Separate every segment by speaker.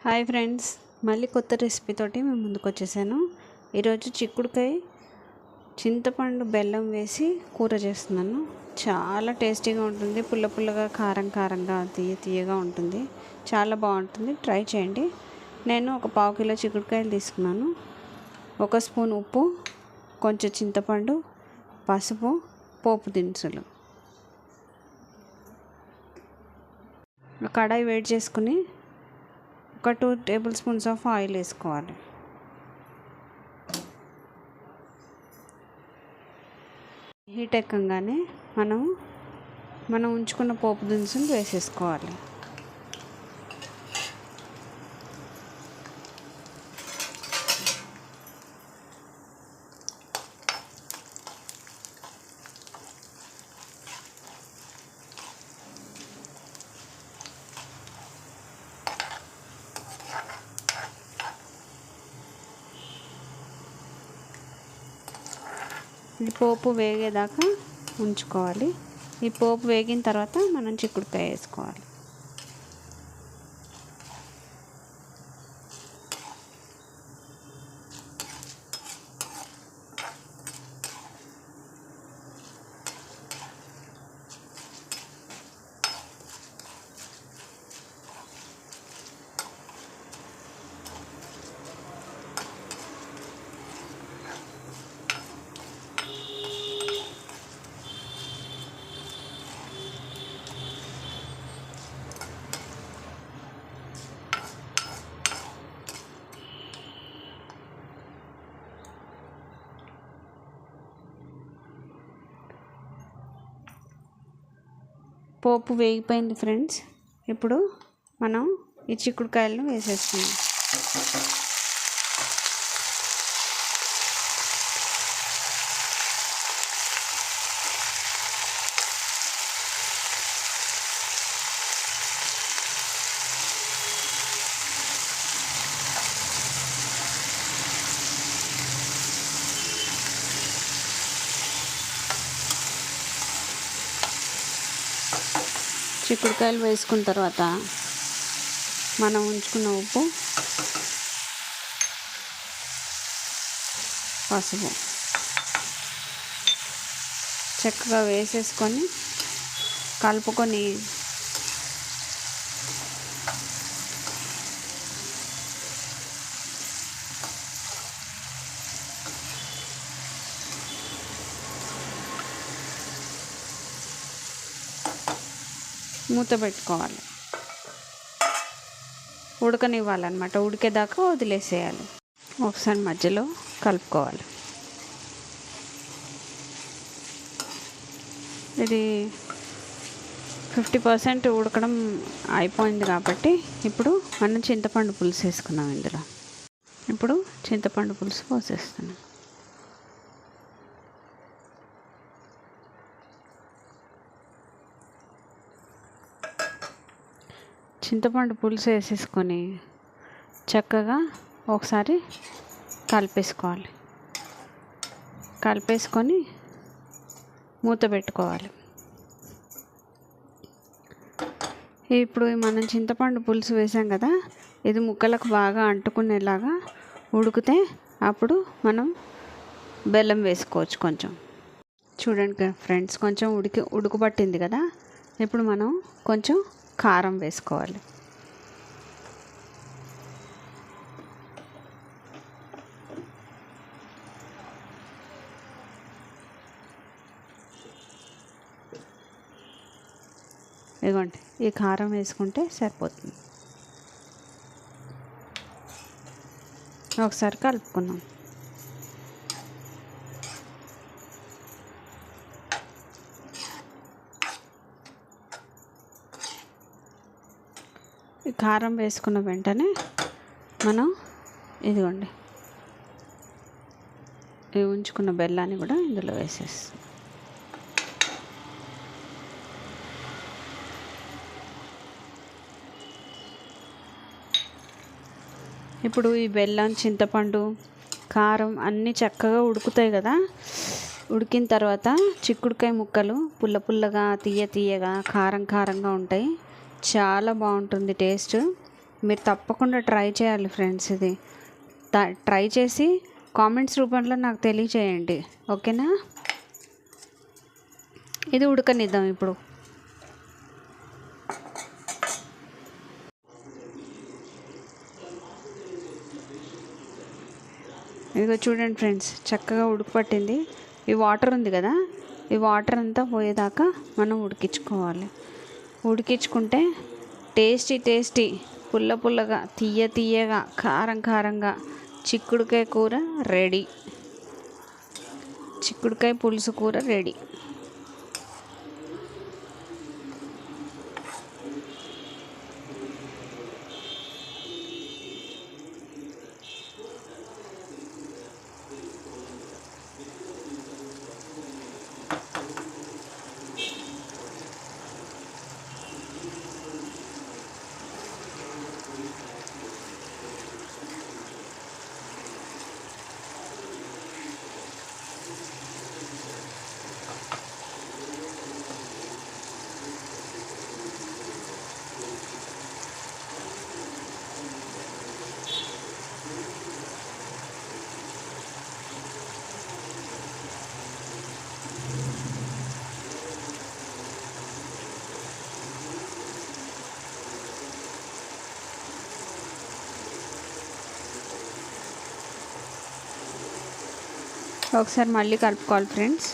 Speaker 1: Hi friends, మళ్ళీ కొత్త రెసిపీతోటి మేము ముందుకు వచ్చేసాను. ఈరోజు చిక్కుడుకాయ చింతపండు బెల్లం వేసి కూర చేస్తున్నాను. చాలా టేస్టీగా ఉంటుంది. పుల్ల పుల్లగా, కారం కారంగా, తీయగా ఉంటుంది. చాలా బాగుంటుంది. ట్రై చేయండి. నేను ఒక 1/2 కిలో చిక్కుడుకాయలు తీసుకున్నాను. 1 స్పూన్ ఉప్పు, కొంచెం చింతపండు, పసుపు, పోపు దినుసులు. కడాయి వేడి చేసుకుని ఒక 2 టేబుల్ స్పూన్స్ ఆఫ్ ఆయిల్ వేసుకోవాలి. హీట్ ఎక్కగానే మనం ఉంచుకున్న పోపు దినుసులు వేసేసుకోవాలి. ఈ పోపు వేగేదాకా ఉంచుకోవాలి. ఈ పోపు వేగిన తర్వాత మనం చిక్కుడుకాయ వేసుకోవాలి. పోపు వేగిపోయింది ఫ్రెండ్స్. ఇప్పుడు మనం ఈ చిక్కుడుకాయలను వేసేస్తున్నాం. చిక్కుడుకాయలు వేసుకున్న తర్వాత మనం ఉంచుకున్న ఉప్పు, పసుపు చక్కగా వేసేసుకొని కలుపుకొని మూత పెట్టుకోవాలి. ఉడకనివ్వాలన్నమాట. ఉడికేదాకా వదిలేసేయాలి. ఒకసారి మధ్యలో కలుపుకోవాలి. ఇది 50% ఉడకడం అయిపోయింది కాబట్టి ఇప్పుడు మనం చింతపండు పులుసు వేసుకున్నాం. ఇందులో ఇప్పుడు చింతపండు పులుసు పోసేస్తున్నాం. చింతపండు పులుసు వేసేసుకొని చక్కగా ఒకసారి కలిపేసుకొని మూత పెట్టుకోవాలి. ఇప్పుడు మనం చింతపండు పులుసు వేసాం కదా, ఇది ముక్కలకు బాగా అంటుకునేలాగా ఉడికితే అప్పుడు మనం బెల్లం వేసుకోవచ్చు. కొంచెం చూడండి ఫ్రెండ్స్, కొంచెం ఉడుకుపట్టింది కదా. ఇప్పుడు మనం కొంచెం కారం వేసుకోవాలి. ఇదిగోండి, ఈ కారం వేసుకుంటే సరిపోతుంది. ఒకసారి కలుపుకుందాం. ఈ కారం వేసుకున్న వెంటనే మనం ఇదిగోండి ఉంచుకున్న బెల్లాన్ని కూడా ఇందులో వేసేస్తాం. ఇప్పుడు ఈ బెల్లం, చింతపండు, కారం అన్నీ చక్కగా ఉడుకుతాయి కదా. ఉడికిన తర్వాత చిక్కుడుకాయ ముక్కలు పుల్ల పుల్లగా, తీయగా, కారంగా ఉంటాయి. చాలా బాగుంటుంది టేస్ట్. మీరు తప్పకుండా ట్రై చేయాలి ఫ్రెండ్స్. ఇది ట్రై చేసి కామెంట్స్ రూపంలో నాకు తెలియచేయండి, ఓకేనా? ఇది ఉడకనిద్దాం ఇప్పుడు. ఇదిగో చూడండి ఫ్రెండ్స్, చక్కగా ఉడకపట్టింది. ఈ వాటర్ ఉంది కదా, ఈ వాటర్ అంతా పోయేదాకా మనం ఉడికించుకోవాలి. ఉడికించుకుంటే టేస్టీ పుల్ల పుల్లగా తీయగా కారంగా చిక్కుడుకాయ కూర రెడీ. చిక్కుడుకాయ పులుసు కూర రెడీ. ఒకసారి మళ్ళీ కలుపుకోవాలి ఫ్రెండ్స్.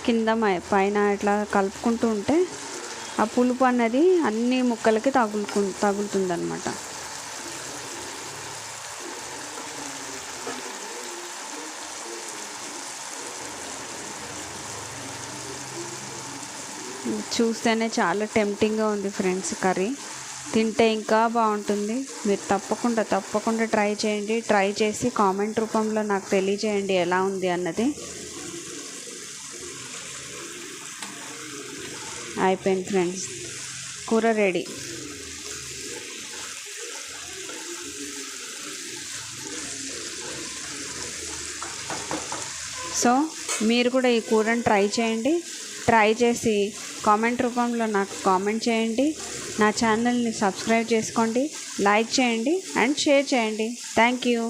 Speaker 1: కింద పైన ఇట్లా కలుపుకుంటూ ఉంటే ఆ పులుపు అన్నది అన్ని ముక్కలకి తగులుతుంది అన్నమాట. చూస్తేనే చాలా టెంప్టింగ్గా ఉంది ఫ్రెండ్స్. కర్రీ తింటే ఇంకా బాగుంటుంది. మీరు తప్పకుండా ట్రై చేయండి. ట్రై చేసి కామెంట్ రూపంలో నాకు తెలియజేయండి ఎలా ఉంది అన్నది. అయిపోయింది ఫ్రెండ్స్, కూర రెడీ. సో మీరు కూడా ఈ కూరని ట్రై చేయండి. ట్రై చేసి కామెంట్ రూపంలో నాకు కామెంట్ చేయండి. నా ఛానల్ని సబ్స్క్రైబ్ చేసుకోండి, లైక్ చేయండి అండ్ షేర్ చేయండి. Thank you.